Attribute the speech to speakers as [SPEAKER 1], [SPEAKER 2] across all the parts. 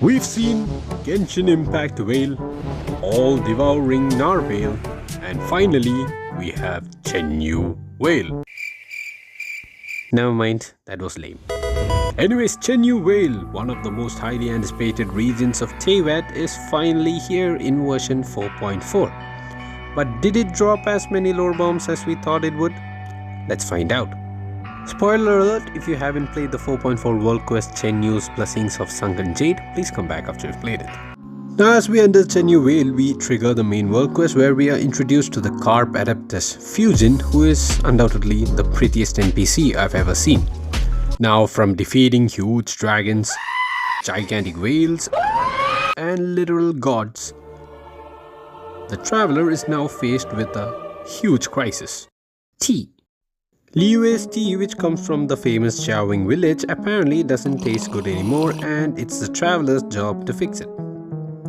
[SPEAKER 1] We've seen Genshin Impact Whale, all-devouring narwhale, and finally we have Chenyu Vale. Never mind, that was lame. Anyways, Chenyu Vale, one of the most highly anticipated regions of Teyvat, is finally here in version 4.4. But did it drop as many lore bombs as we thought it would? Let's find out. Spoiler alert, if you haven't played the 4.4 world quest Chenyu's Blessings of Sunken Jade, please come back after you've played it. Now as we enter Chenyu Vale, we trigger the main world quest where we are introduced to the Carp Adeptus Fusion, who is undoubtedly the prettiest NPC I've ever seen. Now from defeating huge dragons, gigantic whales, and literal gods, the traveler is now faced with a huge crisis. Tea. Liyue's tea, which comes from the famous Xiao village, apparently doesn't taste good anymore, and it's the traveler's job to fix it.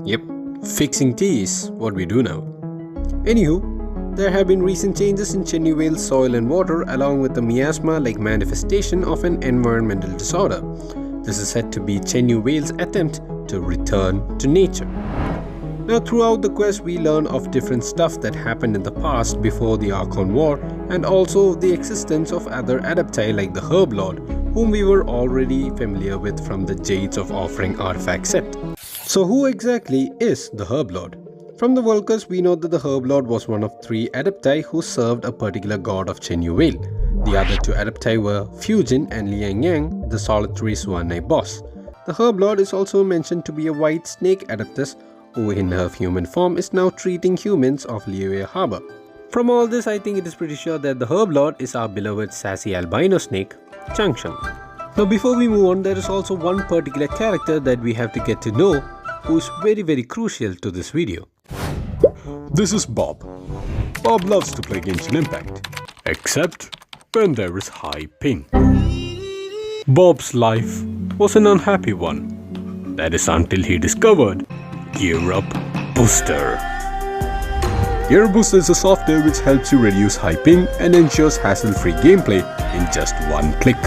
[SPEAKER 1] Yep, fixing tea is what we do now. Anywho, there have been recent changes in Chenyu Vale's soil and water, along with the miasma-like manifestation of an environmental disorder. This is said to be Chenyu Vale's attempt to return to nature. Now throughout the quest we learn of different stuff that happened in the past before the Archon War, and also the existence of other Adepti like the Herblord, whom we were already familiar with from the Jades of Offering artifact set. So who exactly is the Herblord? From the world quest we know that the Herblord was one of 3 Adepti who served a particular god of Chenyu Vale. The other 2 Adepti were Fujin and Liang Yang, the solitary Swan boss. The Herblord is also mentioned to be a white snake Adeptus who in her human form is now treating humans of Liyue Harbor. From all this, I think it is pretty sure that the Herblord is our beloved sassy albino snake, Changsheng. Now before we move on, there is also one particular character that we have to get to know who is very crucial to this video. This is Bob. Bob loves to play Genshin Impact, except when there is high ping. Bob's life was an unhappy one. That is until he discovered GearUp Booster. GearUp Booster is a software which helps you reduce high ping and ensures hassle-free gameplay in just one click.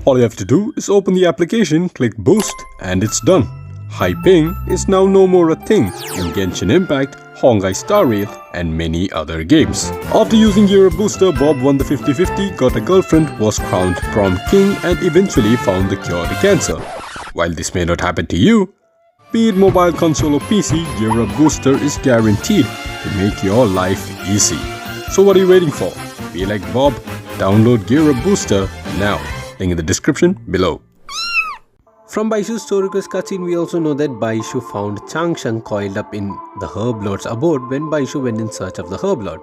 [SPEAKER 1] All you have to do is open the application, click Boost, and it's done. High ping is now no more a thing in Genshin Impact, Honkai Star Rail, and many other games. After using GearUp Booster, Bob won the 50-50, got a girlfriend, was crowned prom king, and eventually found the cure to cancer. While this may not happen to you, be it mobile console or PC, GearUp Booster is guaranteed to make your life easy. So what are you waiting for? Be like Bob, download GearUp Booster now. Link in the description below. From Baishu's story quest cutscene, we also know that Baishu found Changsheng coiled up in the Herblord's abode when Baishu went in search of the Herblord.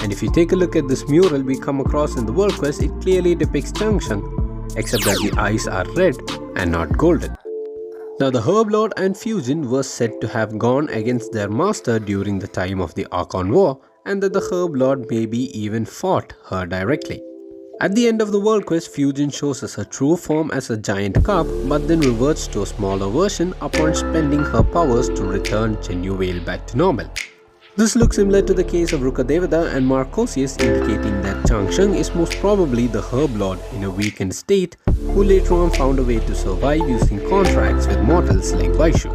[SPEAKER 1] And if you take a look at this mural we come across in the world quest, it clearly depicts Changsheng, except that the eyes are red and not golden. Now the Herblord and Fujin were said to have gone against their master during the time of the Archon War, and that the Herblord maybe even fought her directly. At the end of the world quest, Fujin shows us her true form as a giant carp, but then reverts to a smaller version upon spending her powers to return Chenyu Vale back to normal. This looks similar to the case of Rukadevada and Marcosius, indicating that Changsheng is most probably the Herblord in a weakened state, who later on found a way to survive using contracts with mortals like Baishu.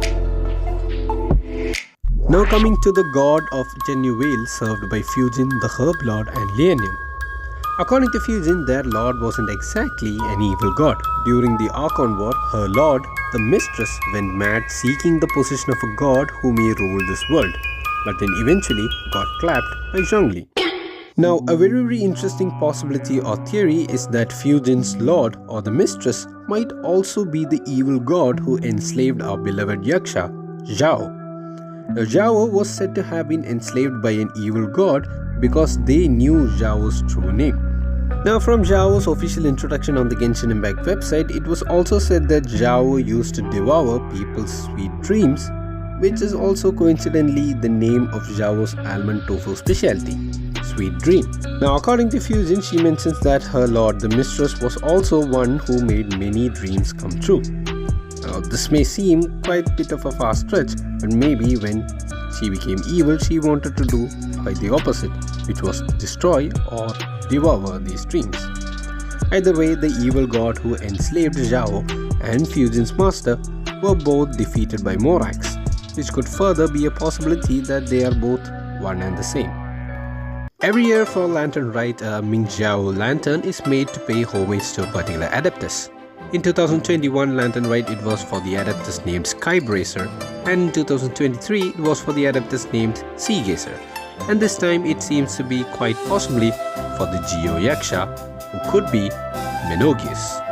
[SPEAKER 1] Now coming to the god of Chenyu Vale served by Fujin, the Herblord, and Lianium. According to Fujin, their lord wasn't exactly an evil god. During the Archon War, her lord, the mistress, went mad seeking the position of a god who may rule this world, but then eventually got clapped by Zhongli. Now, a very interesting possibility or theory is that Fujin's lord or the mistress might also be the evil god who enslaved our beloved Yaksha, Xiao. Now, Xiao was said to have been enslaved by an evil god because they knew Xiao's true name. Now, from Xiao's official introduction on the Genshin Impact website, it was also said that Xiao used to devour people's sweet dreams, which is also coincidentally the name of Xiao's almond tofu specialty, Sweet Dream. Now according to Fujin, she mentions that her lord, the mistress, was also one who made many dreams come true. Now this may seem quite a bit of a far stretch, but maybe when she became evil, she wanted to do quite the opposite, which was destroy or devour these dreams. Either way, the evil god who enslaved Xiao and Fusion's master were both defeated by Morax, which could further be a possibility that they are both one and the same. Every year for Lantern Rite, a Xiao lantern is made to pay homage to a particular Adeptus. In 2021 Lantern Rite it was for the Adeptus named Skybracer, and in 2023 it was for the Adeptus named Seagazer, and this time it seems to be quite possibly for the Geo Yaksha, who could be Menogius.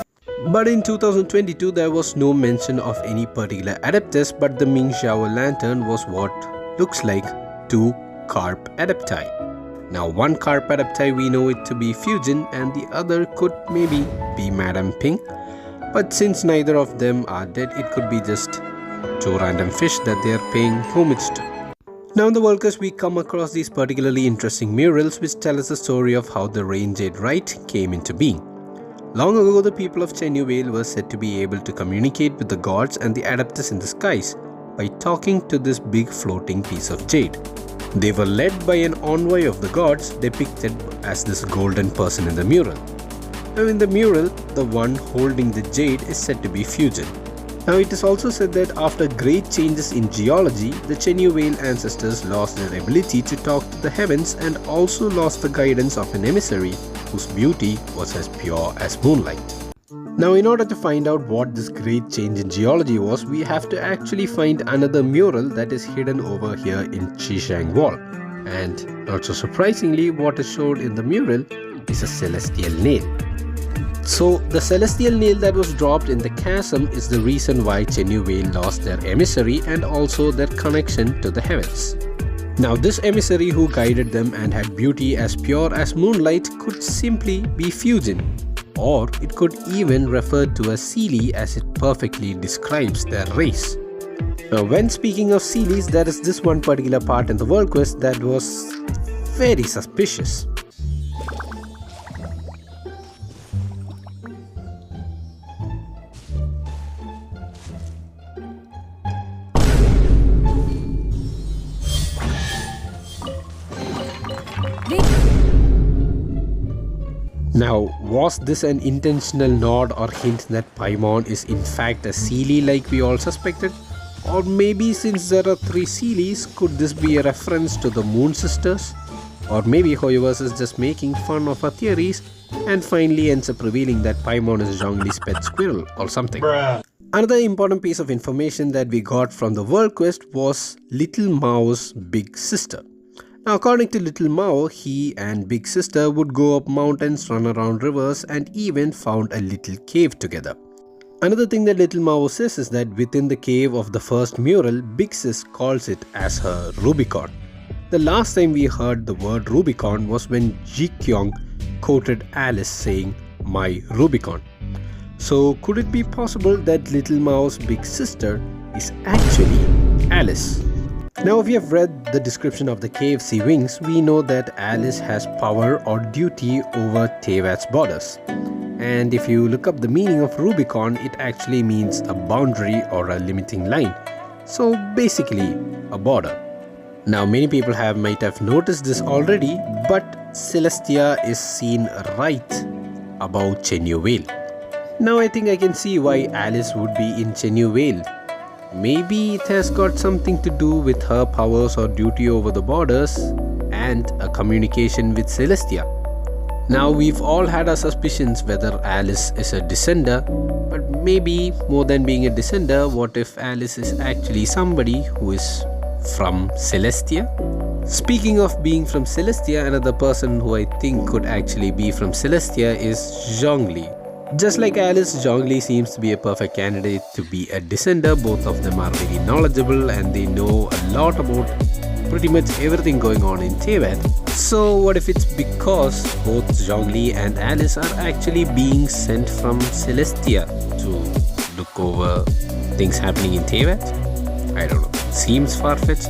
[SPEAKER 1] But in 2022 there was no mention of any particular Adeptus, but the Xiao lantern was what looks like two Carp Adepti. Now one Carp Adepti we know it to be Fusion and the other could maybe be Madame Ping, but since neither of them are dead it could be just two random fish that they are paying homage to. Now in the world quest we come across these particularly interesting murals which tell us the story of how the Rain Jade Rite came into being. Long ago the people of Chenyu Vale were said to be able to communicate with the gods and the Adeptus in the skies by talking to this big floating piece of jade. They were led by an envoy of the gods depicted as this golden person in the mural. Now in the mural, the one holding the jade is said to be Fusion. Now it is also said that after great changes in geology, the Chenyu Vale ancestors lost their ability to talk to the heavens and also lost the guidance of an emissary whose beauty was as pure as moonlight. Now in order to find out what this great change in geology was, we have to actually find another mural that is hidden over here in Xishang Wall. And not so surprisingly, what is shown in the mural is a celestial nail. So the celestial nail that was dropped in the chasm is the reason why Chenyu Vale lost their emissary and also their connection to the heavens. Now this emissary who guided them and had beauty as pure as moonlight could simply be Fusion, or it could even refer to a Seelie as it perfectly describes their race. Now when speaking of Seelies, there is this one particular part in the world quest that was very suspicious. Now, was this an intentional nod or hint that Paimon is in fact a Seelie like we all suspected? Or maybe since there are three Seelies, could this be a reference to the Moon Sisters? Or maybe Hoyoverse is just making fun of our theories and finally ends up revealing that Paimon is Zhongli's pet squirrel or something. Bruh. Another important piece of information that we got from the world quest was Little Mao's big sister. Now according to Little Mao, he and Big Sister would go up mountains, run around rivers and even found a little cave together. Another thing that Little Mao says is that within the cave of the first mural, Big Sis calls it as her Rubicon. The last time we heard the word Rubicon was when Ji Kyung quoted Alice saying, "My Rubicon." So could it be possible that Little Mao's big sister is actually Alice? Now if you have read the description of the cave Sea Wings, we know that Alice has power or duty over Teyvat's borders. And if you look up the meaning of Rubicon, it actually means a boundary or a limiting line. So basically a border. Now many people might have noticed this already, but Celestia is seen right above Chenyu Vale. Now I think I can see why Alice would be in Chenyu Vale. Maybe it has got something to do with her powers or duty over the borders and a communication with Celestia. Now we've all had our suspicions whether Alice is a descender, but maybe more than being a descender, what if Alice is actually somebody who is from Celestia? Speaking of being from Celestia, another person who I think could actually be from Celestia is Zhongli. Just like Alice, Zhongli seems to be a perfect candidate to be a descender. Both of them are very knowledgeable and they know a lot about pretty much everything going on in Teyvat. So what if it's because both Zhongli and Alice are actually being sent from Celestia to look over things happening in Teyvat? I don't know. Seems far-fetched.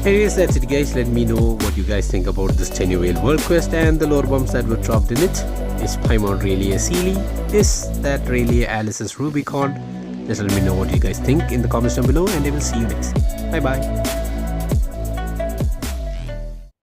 [SPEAKER 1] Anyways, that's it guys. Let me know what you guys think about this Chenyu Vale world quest and the lore bombs that were dropped in it. Is Paimon really a Seelie? Is that really Alice's Rubicon? Just let me know what you guys think in the comments down below and I will see you next time. Bye bye.